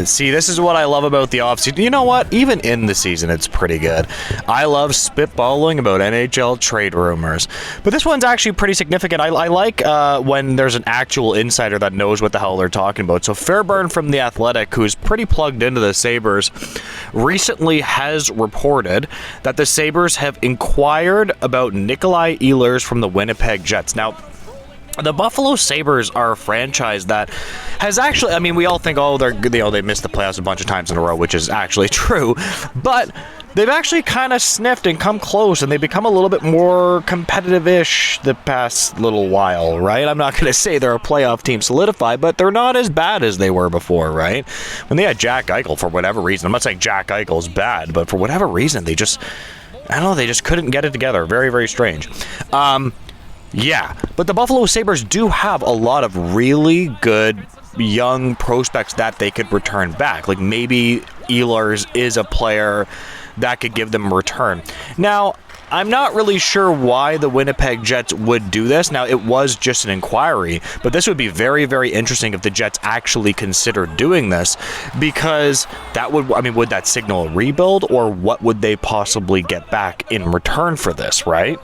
See, this is what I love about the offseason. You know what? Even in the season, it's pretty good. I love spitballing about NHL trade rumors. But this one's actually pretty significant. I like when there's an actual insider that knows what the hell they're talking about. So Fairburn from The Athletic, who's pretty plugged into the Sabres, recently has reported that the Sabres have inquired about Nikolai Ehlers from the Winnipeg Jets. Now, the Buffalo Sabres are a franchise that has actually, I mean, we all think, oh, they missed the playoffs a bunch of times in a row, which is actually true, but they've actually kind of sniffed and come close, and they've become a little bit more competitive-ish the past little while, right? I'm not going to say they're a playoff team solidified, but they're not as bad as they were before, right? When they had Jack Eichel, for whatever reason, I'm not saying Jack Eichel is bad, but for whatever reason, they just couldn't get it together. Very, very strange. Yeah, but the Buffalo Sabres do have a lot of really good young prospects that they could return back. Like maybe Ehlers is a player that could give them a return. Now, I'm not really sure why the Winnipeg Jets would do this. Now, it was just an inquiry, but this would be very, very interesting if the Jets actually considered doing this, because that would, I mean, would that signal a rebuild, or what would they possibly get back in return for this, right?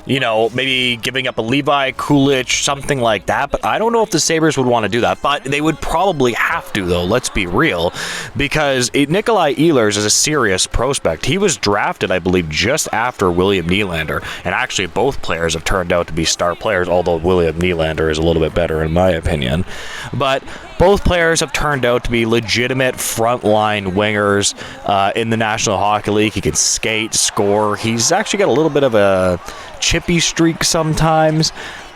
You know, maybe giving up a Levi, Kulich, something like that. But I don't know if the Sabres would want to do that. But they would probably have to, though, let's be real. Because Nikolai Ehlers is a serious prospect. He was drafted, I believe, just after William Nylander. And actually, both players have turned out to be star players, although William Nylander is a little bit better, in my opinion. But both players have turned out to be legitimate frontline wingers in the National Hockey League. He can skate, score. He's actually got a little bit of a chippy streak sometimes.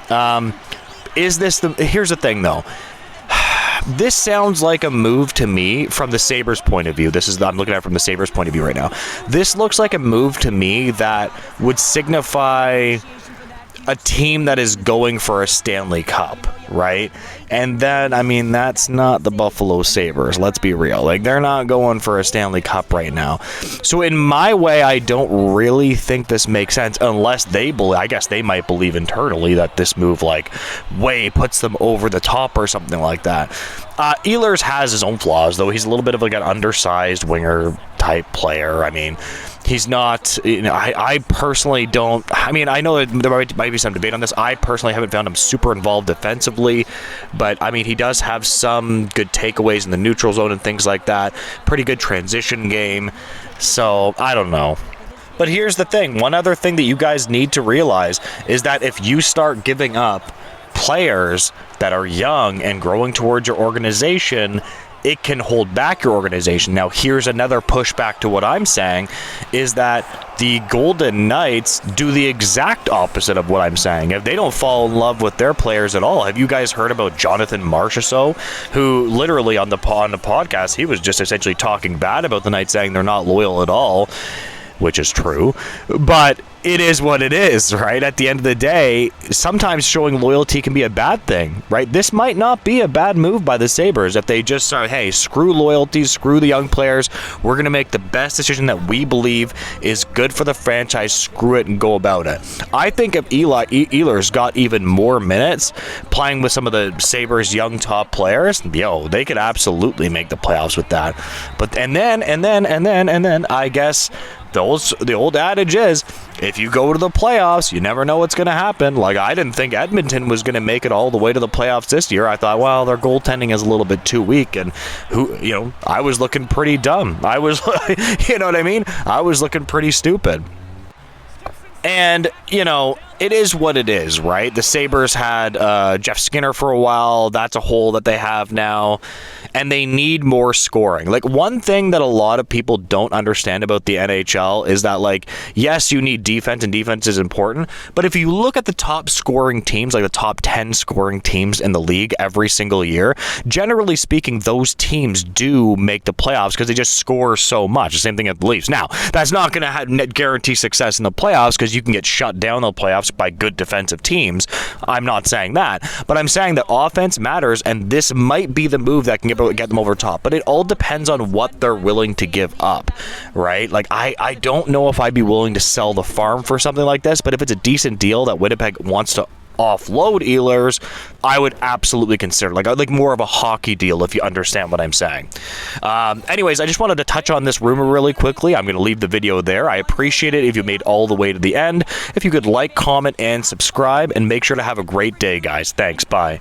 Here's the thing, though. This sounds like a move to me from the Sabres' point of view. I'm looking at it from the Sabres' point of view right now. This looks like a move to me that would signify a team that is going for a Stanley Cup, right? And then, I mean, that's not the Buffalo Sabres. Let's be real. Like, they're not going for a Stanley Cup right now. So in my way, I don't really think this makes sense unless they believe, I guess they might believe internally that this move, like, way puts them over the top or something like that. Ehlers has his own flaws, though. He's a little bit of like an undersized winger type player. I mean, he's not, you know, I personally don't, I mean, I know there might be some debate on this. I personally haven't found him super involved defensively, but I mean, he does have some good takeaways in the neutral zone and things like that. Pretty good transition game. So, I don't know. But here's the thing. One other thing that you guys need to realize is that if you start giving up players that are young and growing towards your organization, it can hold back your organization. Now, here's another pushback to what I'm saying, is that the Golden Knights do the exact opposite of what I'm saying. If they don't fall in love with their players at all, have you guys heard about Jonathan Marchessault, who literally on the podcast, he was just essentially talking bad about the Knights, saying they're not loyal at all, which is true, but it is what it is, right? At the end of the day, sometimes showing loyalty can be a bad thing, right? This might not be a bad move by the Sabres if they just say, hey, screw loyalty, screw the young players. We're going to make the best decision that we believe is good for the franchise. Screw it and go about it. I think if Ehlers got even more minutes playing with some of the Sabres' young top players, they could absolutely make the playoffs with that. But and then I guess the old adage is, if you go to the playoffs, you never know what's going to happen. Like, I didn't think Edmonton was going to make it all the way to the playoffs this year. I thought, well, their goaltending is a little bit too weak, and I was looking pretty dumb. I was, you know what I mean? I was looking pretty stupid. And, it is what it is, right? The Sabres had Jeff Skinner for a while. That's a hole that they have now. And they need more scoring. Like, one thing that a lot of people don't understand about the NHL is that, like, yes, you need defense, and defense is important. But if you look at the top scoring teams, like the top 10 scoring teams in the league every single year, generally speaking, those teams do make the playoffs because they just score so much. The same thing at the Leafs. Now, that's not going to guarantee success in the playoffs because you can get shut down in the playoffs by good defensive teams. I'm not saying that, but I'm saying that offense matters, and this might be the move that can get them over top. But it all depends on what they're willing to give up, right? Like, I don't know if I'd be willing to sell the farm for something like this, but if it's a decent deal that Winnipeg wants to offload Ehlers, I would absolutely consider, like more of a hockey deal, if you understand what I'm saying. Anyways, I just wanted to touch on this rumor really quickly. I'm going to leave the video there. I appreciate it if you made all the way to the end. If you could like, comment, and subscribe, and make sure to have a great day, guys. Thanks. Bye.